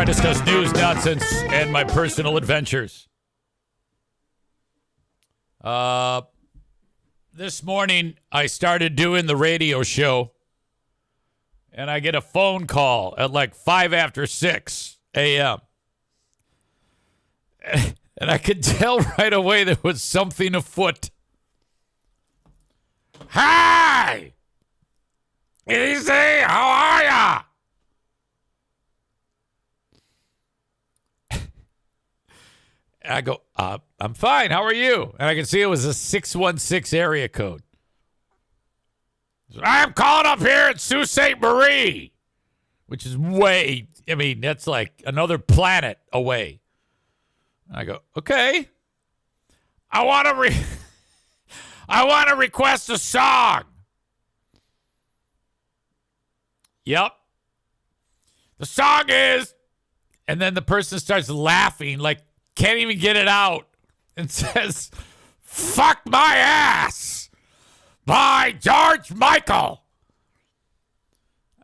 I discuss news, nonsense, and my personal adventures. This morning, I started doing the radio show, and I get a phone call at like 5 after 6 a.m. And I could tell right away there was something afoot. Hi! Easy, how are ya? And I go, I'm fine. How are you? And I can see it was a 616 area code. So I'm calling up here at Sault Ste. Marie, which is that's like another planet away. And I go, okay. I want to request a song. Yep. The song is, and then the person starts laughing, like can't even get it out, and says, "Fuck My Ass" by George Michael.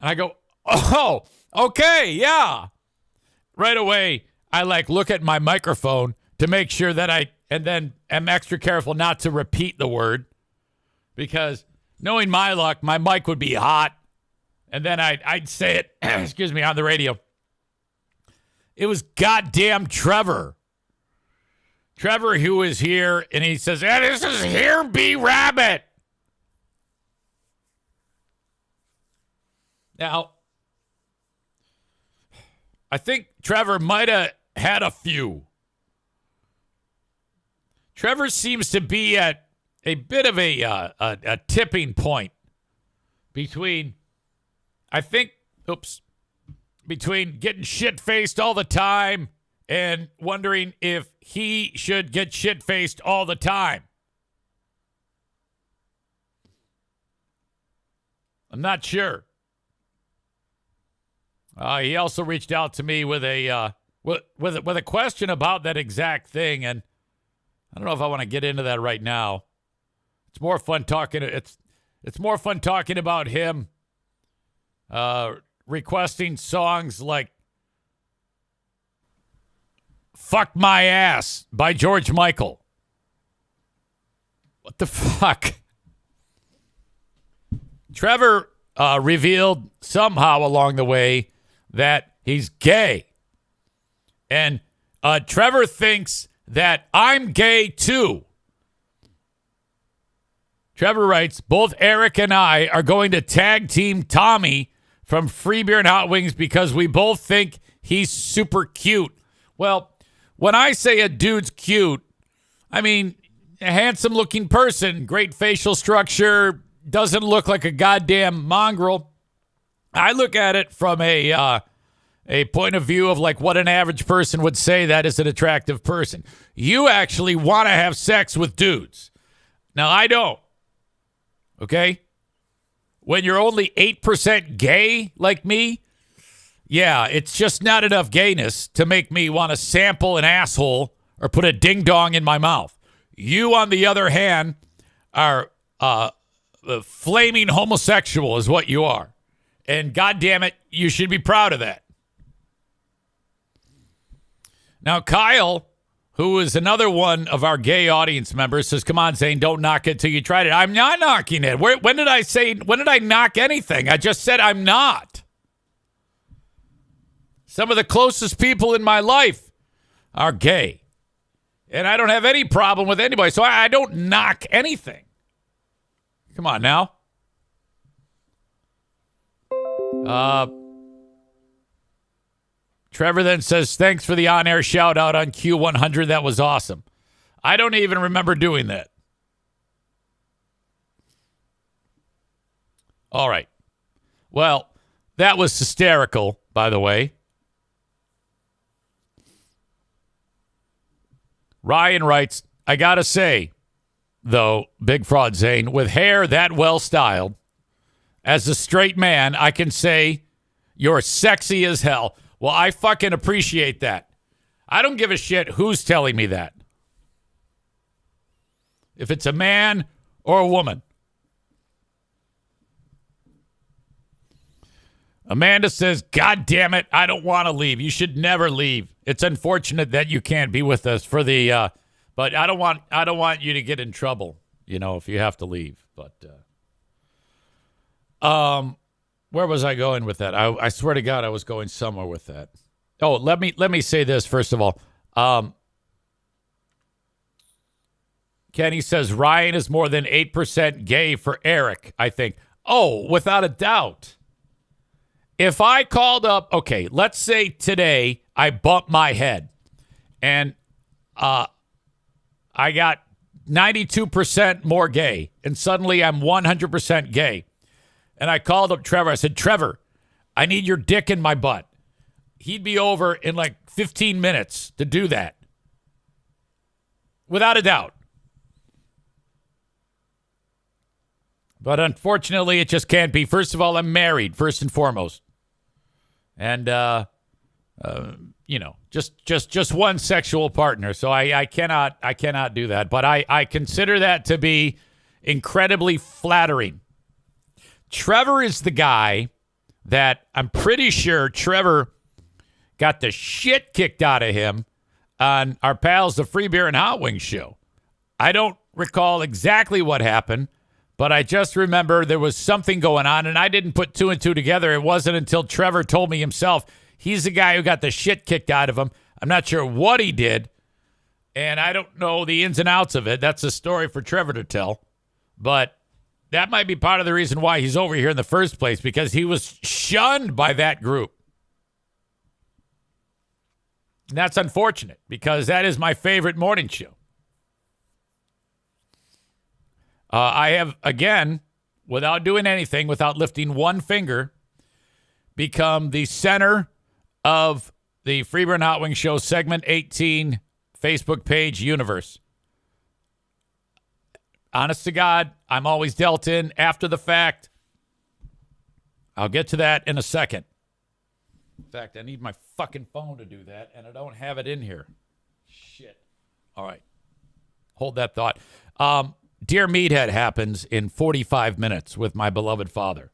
And I go, oh, okay, yeah. Right away, I look at my microphone to make sure that and then am extra careful not to repeat the word, because knowing my luck, my mic would be hot. And then I'd say it, excuse me, on the radio. It was goddamn Trevor. Trevor, who is here, and he says, hey, this is Here Be Rabbit. Now, I think Trevor might have had a few. Trevor seems to be at a bit of a tipping point between getting shit-faced all the time and wondering if he should get shit-faced all the time. I'm not sure. He also reached out to me with a question about that exact thing, and I don't know if I want to get into that right now. It's more fun talking. It's more fun talking about him requesting songs like "Fuck My Ass" by George Michael. What the fuck? Trevor revealed somehow along the way that he's gay. And Trevor thinks that I'm gay too. Trevor writes, both Eric and I are going to tag team Tommy from Free Beer and Hot Wings because we both think he's super cute. Well, when I say a dude's cute, I mean a handsome looking person, great facial structure, doesn't look like a goddamn mongrel. I look at it from a point of view of like what an average person would say that is an attractive person. You actually want to have sex with dudes. Now, I don't. Okay? When you're only 8% gay like me, yeah, it's just not enough gayness to make me want to sample an asshole or put a ding-dong in my mouth. You, on the other hand, are flaming homosexual is what you are. And goddamn it, you should be proud of that. Now, Kyle, who is another one of our gay audience members, says, come on, Zane, don't knock it till you tried it. I'm not knocking it. When did I knock anything? I just said I'm not. Some of the closest people in my life are gay. And I don't have any problem with anybody, so I don't knock anything. Come on now. Trevor then says, thanks for the on-air shout-out on Q100. That was awesome. I don't even remember doing that. All right. Well, that was hysterical, by the way. Ryan writes, I gotta say, though, Big Fraud Zane, with hair that well-styled, as a straight man, I can say you're sexy as hell. Well, I fucking appreciate that. I don't give a shit who's telling me that. If it's a man or a woman. Amanda says, God damn it, I don't want to leave. You should never leave. It's unfortunate that you can't be with us for the but I don't want you to get in trouble, if you have to leave. But where was I going with that? I swear to God I was going somewhere with that. Oh, let me say this first of all. Kenny says Ryan is more than 8% gay for Eric, I think. Oh, without a doubt. If I called up, okay, let's say today I bumped my head and I got 92% more gay and suddenly I'm 100% gay. And I called up Trevor. I said, Trevor, I need your dick in my butt. He'd be over in like 15 minutes to do that. Without a doubt. But unfortunately, it just can't be. First of all, I'm married, first and foremost. And, just one sexual partner. So I cannot do that. But I consider that to be incredibly flattering. Trevor is the guy that I'm pretty sure Trevor got the shit kicked out of him on our pals, the Free Beer and Hot Wings show. I don't recall exactly what happened, but I just remember there was something going on, and I didn't put two and two together. It wasn't until Trevor told me himself. He's the guy who got the shit kicked out of him. I'm not sure what he did, and I don't know the ins and outs of it. That's a story for Trevor to tell. But that might be part of the reason why he's over here in the first place, because he was shunned by that group. And that's unfortunate, because that is my favorite morning show. I have, again, without doing anything, without lifting one finger, become the center of the Free Beer and Hot Wings Show Segment 18 Facebook page universe. Honest to God, I'm always dealt in after the fact. I'll get to that in a second. In fact, I need my fucking phone to do that, and I don't have it in here. Shit. All right. Hold that thought. Dear Meathead happens in 45 minutes with my beloved father.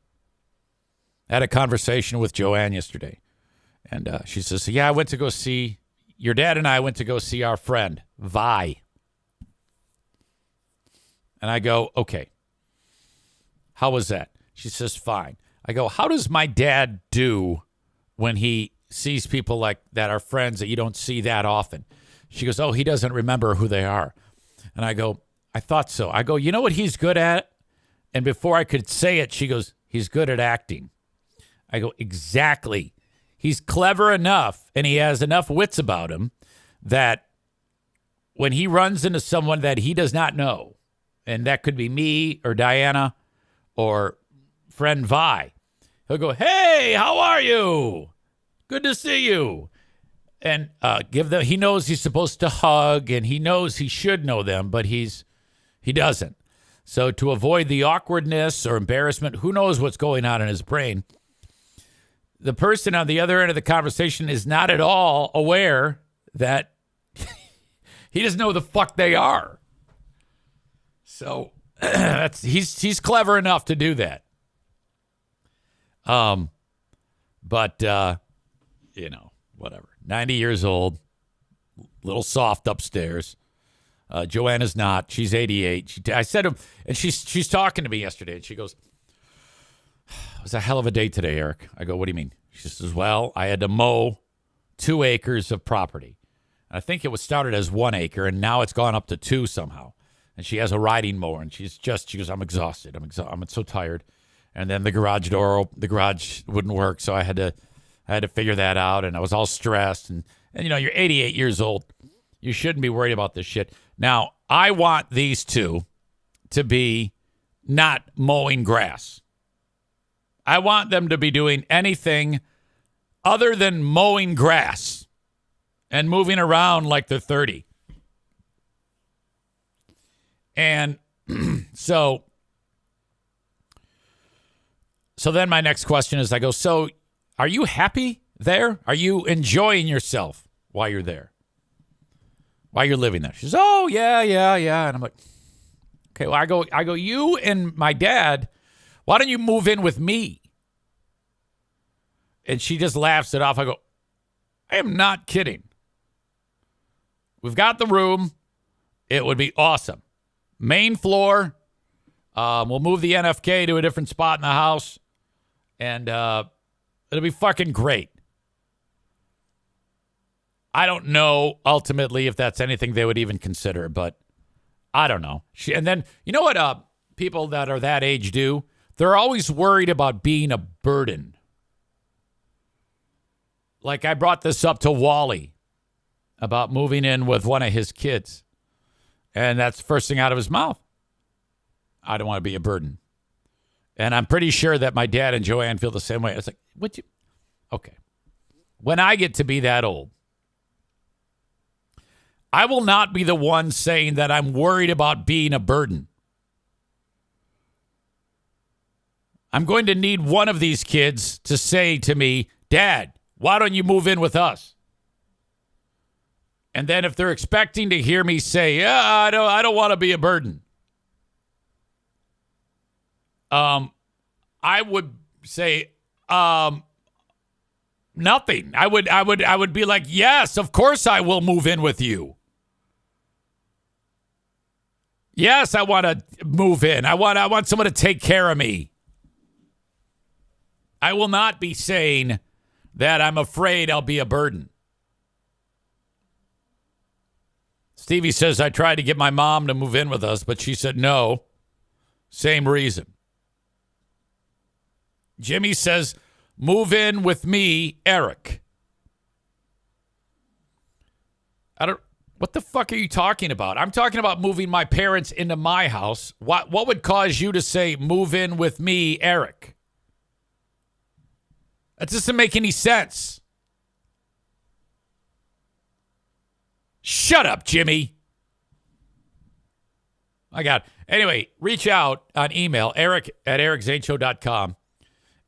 I had a conversation with Joanne yesterday. And she says, yeah, your dad and I went to go see our friend, Vi. And I go, okay. How was that? She says, fine. I go, how does my dad do when he sees people like that are friends that you don't see that often? She goes, oh, he doesn't remember who they are. And I go, I thought so. I go, you know what he's good at? And before I could say it, she goes, he's good at acting. I go, exactly. He's clever enough and he has enough wits about him that when he runs into someone that he does not know, and that could be me or Diana or friend Vi, he'll go, hey, how are you? Good to see you. And he knows he's supposed to hug and he knows he should know them, but he doesn't. So to avoid the awkwardness or embarrassment, who knows what's going on in his brain, the person on the other end of the conversation is not at all aware that he doesn't know who the fuck they are. So he's clever enough to do that. But whatever. 90 years old, little soft upstairs. Joanna's not. She's 88. I said to him, and she's talking to me yesterday, and she goes, it was a hell of a day today, Eric. I go, what do you mean? She says, well, I had to mow 2 acres of property. I think it was started as 1 acre, and now it's gone up to 2 somehow. And she has a riding mower, and she goes, I'm exhausted. I'm so tired. And then the garage wouldn't work, so I had to figure that out, and I was all stressed. And you're 88 years old. You shouldn't be worried about this shit. Now, I want these two to be not mowing grass. I want them to be doing anything other than mowing grass and moving around like they're 30. And so then my next question is, I go, so are you happy there? Are you enjoying yourself while you're there? While you're living there? She says, oh, yeah. And I'm like, okay, well, I go, you and my dad, why don't you move in with me? And she just laughs it off. I go, I am not kidding. We've got the room. It would be awesome. Main floor. We'll move the NFK to a different spot in the house. And it'll be fucking great. I don't know ultimately if that's anything they would even consider, but I don't know. And then, you know what people that are that age do? They're always worried about being a burden. Like I brought this up to Wally about moving in with one of his kids. And that's the first thing out of his mouth. I don't want to be a burden. And I'm pretty sure that my dad and Joanne feel the same way. It's like, would you? Okay. When I get to be that old, I will not be the one saying that I'm worried about being a burden. I'm going to need one of these kids to say to me, Dad, why don't you move in with us? And then if they're expecting to hear me say, yeah, I don't want to be a burden. I would say, nothing. I would be like, yes, of course I will move in with you. Yes, I want to move in. I want someone to take care of me. I will not be saying that I'm afraid I'll be a burden. Stevie says, I tried to get my mom to move in with us, but she said no. Same reason. Jimmy says, move in with me, Eric. What the fuck are you talking about? I'm talking about moving my parents into my house. What would cause you to say, move in with me, Eric? That doesn't make any sense. Shut up, Jimmy. My God. Anyway, reach out on email, eric@ericzaneshow.com,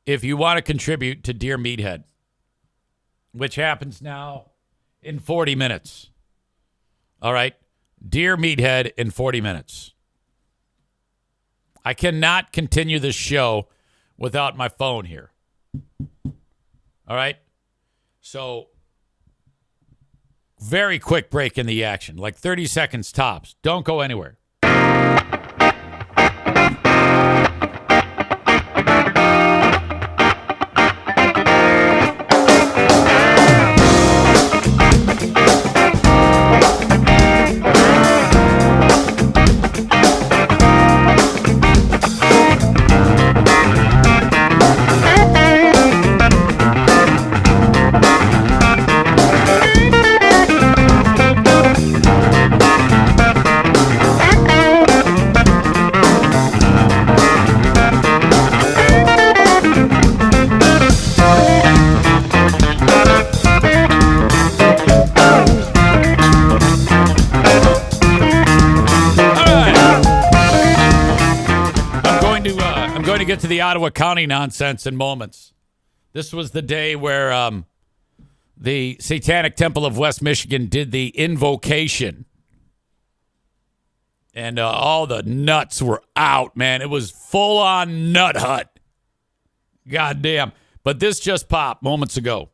if you want to contribute to Dear Meathead, which happens now in 40 minutes. All right? Dear Meathead in 40 minutes. I cannot continue this show without my phone here. All right? So, very quick break in the action, like 30 seconds tops. Don't go anywhere. Get to the Ottawa County nonsense in moments. This was the day where the Satanic Temple of West Michigan did the invocation. And all the nuts were out, man. It was full-on nut hut. Goddamn. But this just popped moments ago.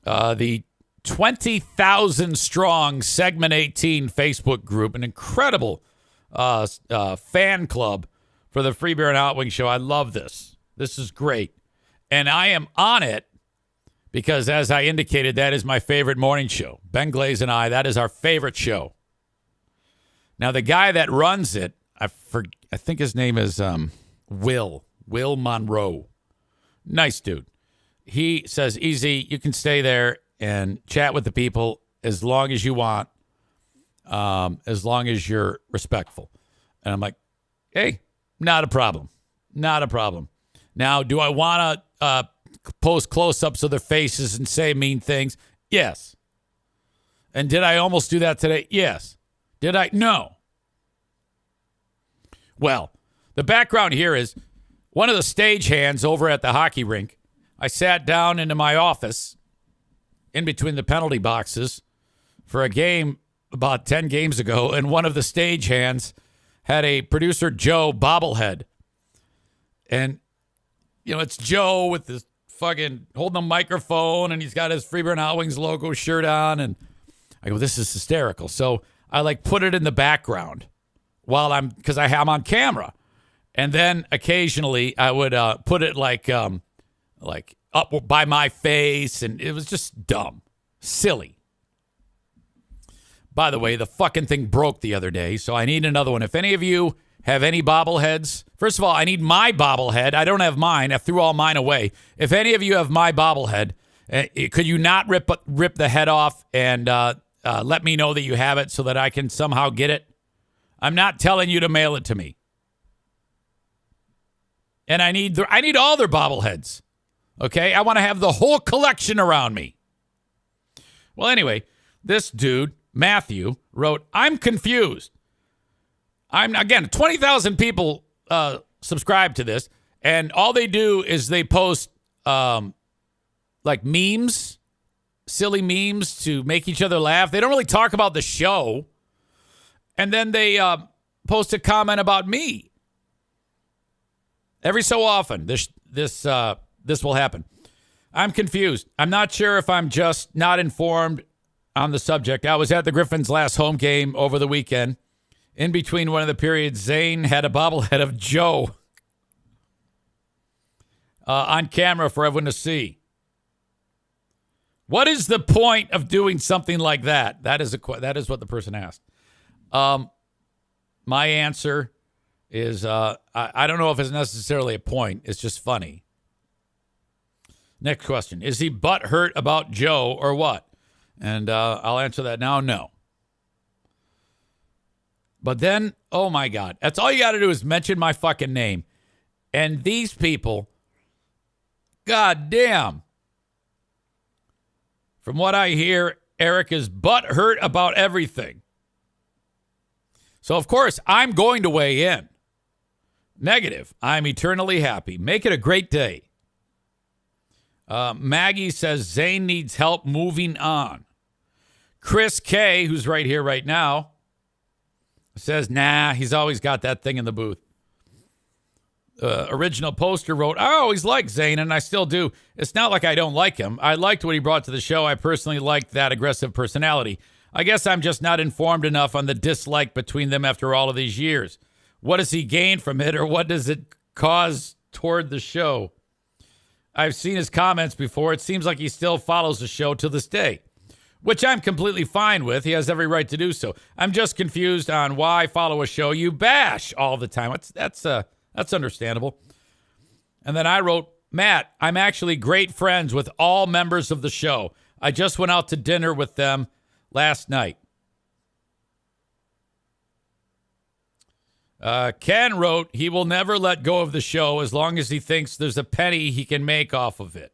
The 20,000 strong Segment 18 Facebook group, an incredible fan club for the Free Beer and Hot Wing Show. I love this. This is great. And I am on it because, as I indicated, that is my favorite morning show. Ben Glaze and I, that is our favorite show. Now, the guy that runs it, I think his name is Will Monroe. Nice dude. He says, easy, you can stay there and chat with the people as long as you want. As long as you're respectful. And I'm like, hey, not a problem. Not a problem. Now, do I want to post close-ups of their faces and say mean things? Yes. And did I almost do that today? Yes. Did I? No. Well, the background here is one of the stagehands over at the hockey rink. I sat down into my office in between the penalty boxes for a game about 10 games ago, and one of the stagehands had a Producer Joe bobblehead. And it's Joe with this fucking holding a microphone, and he's got his Freeburn Hot Wings logo shirt on, and I go, this is hysterical. So I like put it in the background because I'm on camera, and then occasionally I would put it like up by my face, and it was just dumb, silly. By the way, the fucking thing broke the other day, so I need another one. If any of you have any bobbleheads, first of all, I need my bobblehead. I don't have mine. I threw all mine away. If any of you have my bobblehead, could you not rip the head off and let me know that you have it so that I can somehow get it? I'm not telling you to mail it to me. And I need all their bobbleheads. Okay? I want to have the whole collection around me. Well, anyway, this dude, Matthew, wrote, I'm confused. Again, 20,000 people subscribe to this, and all they do is they post like memes, silly memes to make each other laugh. They don't really talk about the show. And then they post a comment about me. Every so often, this will happen. I'm confused. I'm not sure if I'm just not informed on the subject. I was at the Griffins' last home game over the weekend. In between one of the periods, Zane had a bobblehead of Joe on camera for everyone to see. What is the point of doing something like that? That is what the person asked. My answer is I don't know if it's necessarily a point. It's just funny. Next question. Is he butthurt about Joe or what? And I'll answer that now. No. But then, oh my God, that's all you got to do is mention my fucking name. And these people, God damn. From what I hear, Eric is butthurt about everything. So, of course, I'm going to weigh in. Negative. I'm eternally happy. Make it a great day. Maggie says Zane needs help moving on. Chris K, who's right here right now, says, nah, he's always got that thing in the booth. Original poster wrote, I always liked Zane, and I still do. It's not like I don't like him. I liked what he brought to the show. I personally liked that aggressive personality. I guess I'm just not informed enough on the dislike between them after all of these years. What does he gain from it, or what does it cause toward the show? I've seen his comments before. It seems like he still follows the show to this day, which I'm completely fine with. He has every right to do so. I'm just confused on why follow a show you bash all the time. That's understandable. And then I wrote, Matt, I'm actually great friends with all members of the show. I just went out to dinner with them last night. Ken wrote, he will never let go of the show as long as he thinks there's a penny he can make off of it.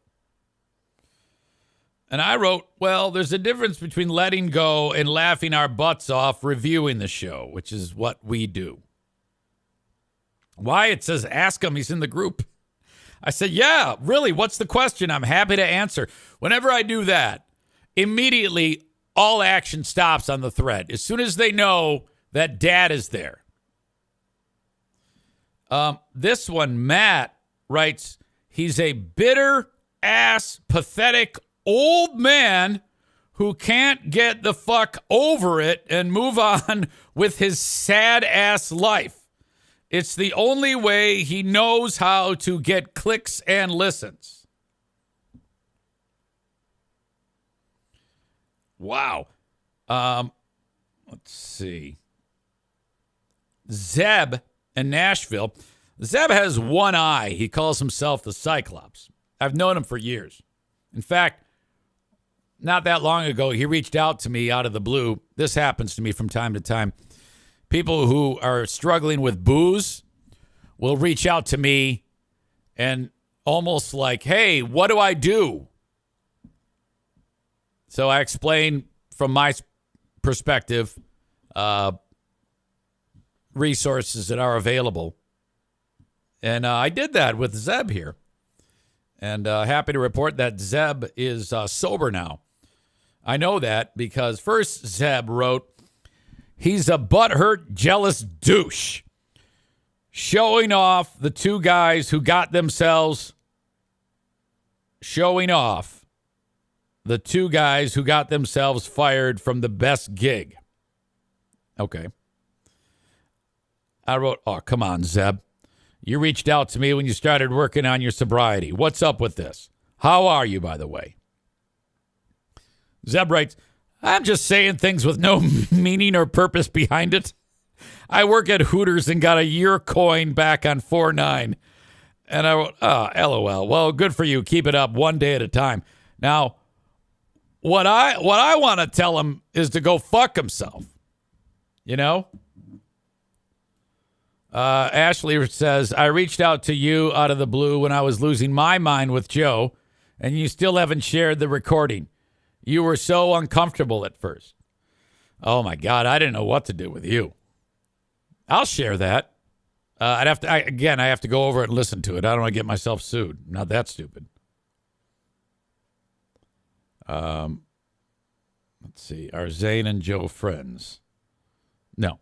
And I wrote, well, there's a difference between letting go and laughing our butts off reviewing the show, which is what we do. Wyatt says, ask him. He's in the group. I said, yeah, really, what's the question? I'm happy to answer. Whenever I do that, immediately all action stops on the thread. As soon as they know that Dad is there. This one, Matt, writes, he's a bitter-ass, pathetic old man who can't get the fuck over it and move on with his sad-ass life. It's the only way he knows how to get clicks and listens. Wow. Let's see. Zeb in Nashville. Zeb has one eye. He calls himself the Cyclops. I've known him for years. In fact, not that long ago, he reached out to me out of the blue. This happens to me from time to time. People who are struggling with booze will reach out to me and almost like, hey, what do I do? So I explain from my perspective resources that are available. And I did that with Zeb here. And happy to report that Zeb is sober now. I know that because first Zeb wrote, he's a butthurt, jealous douche, showing off the two guys who got themselves showing off the two guys who got themselves fired from the best gig. Okay. I wrote, oh, come on, Zeb. You reached out to me when you started working on your sobriety. What's up with this? How are you, by the way? Zeb writes, I'm just saying things with no meaning or purpose behind it. I work at Hooters and got a year coin back on 4/9. And I wrote, oh, LOL. Well, good for you. Keep it up one day at a time. Now, what I want to tell him is to go fuck himself. You know? Ashley says, I reached out to you out of the blue when I was losing my mind with Joe, and you still haven't shared the recording. You were so uncomfortable at first. Oh, my God. I didn't know what to do with you. I'll share that. I have to go over it and listen to it. I don't want to get myself sued. I'm not that stupid. Let's see. Are Zane and Joe friends? No.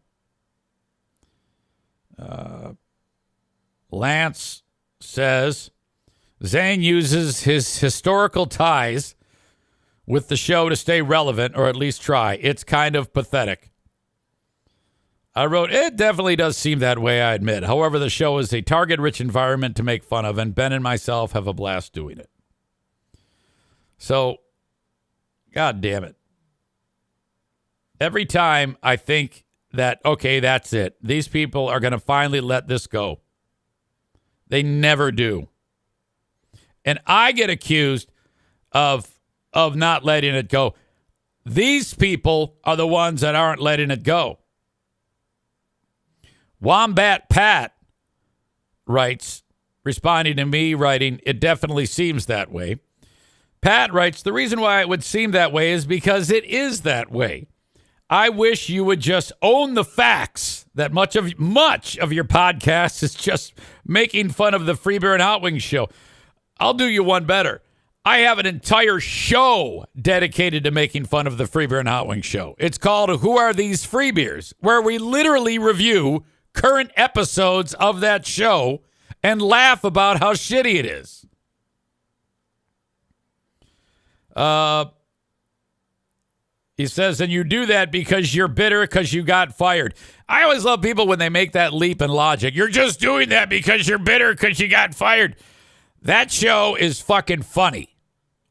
Lance says Zane uses his historical ties with the show to stay relevant, or at least try. It's kind of pathetic. I wrote, it definitely does seem that way, I admit. However, the show is a target-rich environment to make fun of, and Ben and myself have a blast doing it. So, God damn it. Every time I think that, okay, that's it. These people are going to finally let this go. They never do. And I get accused of not letting it go. These people are the ones that aren't letting it go. Wombat Pat writes, responding to me, writing, it definitely seems that way. Pat writes, the reason why it would seem that way is because it is that way. I wish you would just own the facts that much of your podcast is just making fun of the Free Beer and Hot Wings show. I'll do you one better. I have an entire show dedicated to making fun of the Free Beer and Hot Wings show. It's called Who Are These Free Beers? Where we literally review current episodes of that show and laugh about how shitty it is. He says, and you do that because you're bitter because you got fired. I always love people when they make that leap in logic. You're just doing that because you're bitter because you got fired. That show is fucking funny.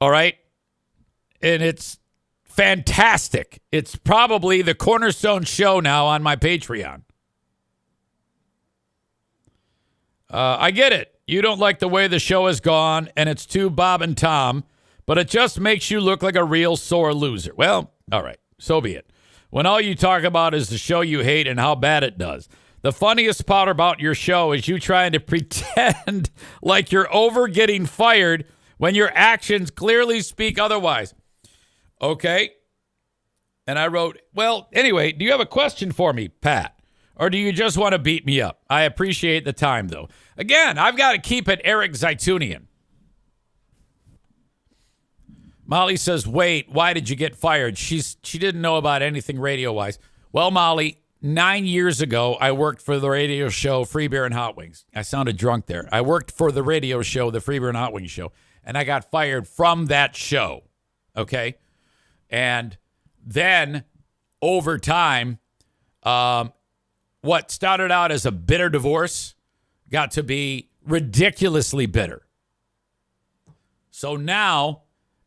All right? And it's fantastic. It's probably the cornerstone show now on my Patreon. I get it. You don't like the way the show has gone, and it's too Bob and Tom, but it just makes you look like a real sore loser. Well, all right, so be it. When all you talk about is the show you hate and how bad it does. The funniest part about your show is you trying to pretend like you're over getting fired when your actions clearly speak otherwise. Okay. And I wrote, well, anyway, do you have a question for me, Pat? Or do you just want to beat me up? I appreciate the time, though. Again, I've got to keep it Eric Zaitunian. Molly says, wait, why did you get fired? She didn't know about anything radio-wise. Well, Molly, 9 years ago, I worked for the radio show Free Beer and Hot Wings. I sounded drunk there. I worked for the radio show, the Free Beer and Hot Wings show, and I got fired from that show, okay? And then, over time, what started out as a bitter divorce got to be ridiculously bitter. So now,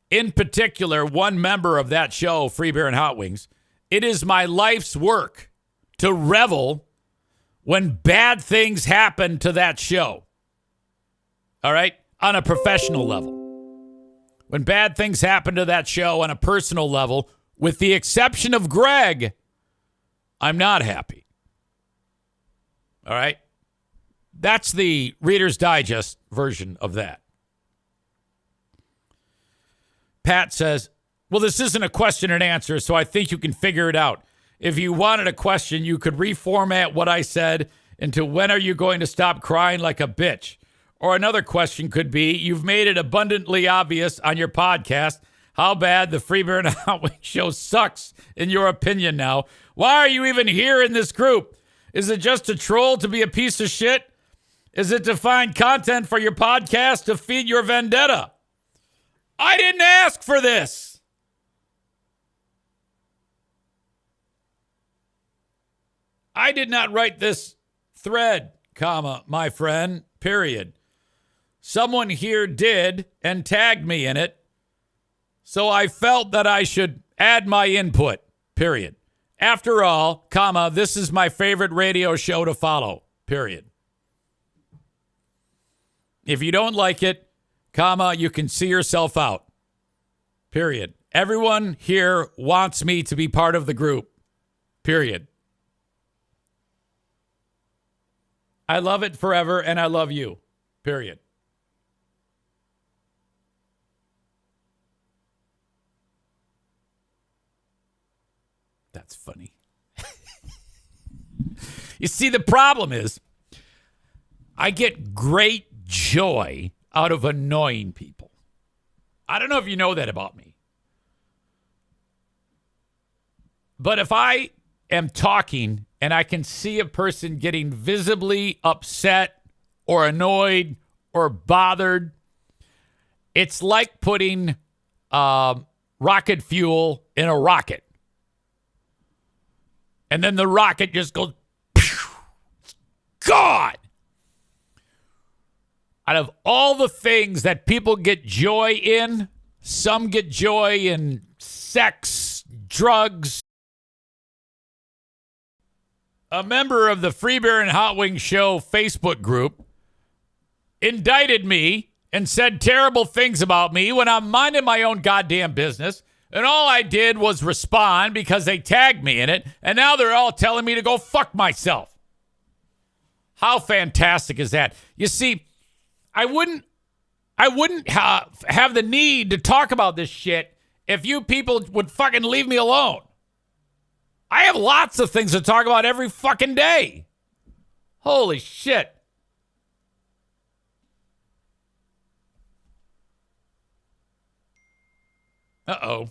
in particular, one member of that show, Free Beer and Hot Wings, it is my life's work to revel when bad things happen to that show. All right? On a professional level. When bad things happen to that show on a personal level, with the exception of Greg, I'm not happy. All right? That's the Reader's Digest version of that. Pat says, well, this isn't a question and answer, so I think you can figure it out. If you wanted a question, you could reformat what I said into when are you going to stop crying like a bitch? Or another question could be, you've made it abundantly obvious on your podcast how bad the Free Beer and Hot Wings show sucks, in your opinion now. Why are you even here in this group? Is it just to troll to be a piece of shit? Is it to find content for your podcast to feed your vendetta? I didn't ask for this. I did not write this thread, comma, my friend, period. Someone here did and tagged me in it, so I felt that I should add my input, period. After all, comma, this is my favorite radio show to follow, period. If you don't like it, comma, you can see yourself out, period. Everyone here wants me to be part of the group, period. I love it forever, and I love you, period. That's funny. You see, the problem is I get great joy out of annoying people. I don't know if you know that about me. But if I am talking and I can see a person getting visibly upset or annoyed or bothered, it's like putting rocket fuel in a rocket. And then the rocket just goes, pew, God! Out of all the things that people get joy in, some get joy in sex, drugs. A member of the Free Beer and Hot Wings Show Facebook group indicted me and said terrible things about me when I'm minding my own goddamn business. And all I did was respond because they tagged me in it. And now they're all telling me to go fuck myself. How fantastic is that? You see, I wouldn't have the need to talk about this shit if you people would fucking leave me alone. I have lots of things to talk about every fucking day. Holy shit. Uh-oh.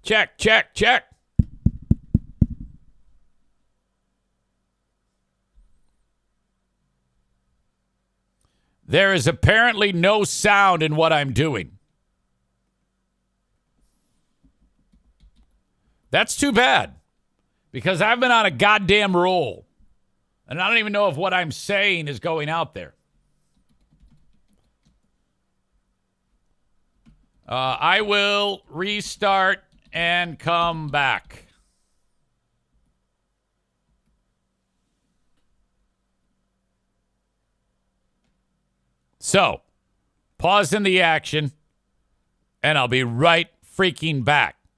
Check, check, check. There is apparently no sound in what I'm doing. That's too bad, because I've been on a goddamn roll, and I don't even know if what I'm saying is going out there. I will restart and come back. So, pause in the action, and I'll be right freaking back.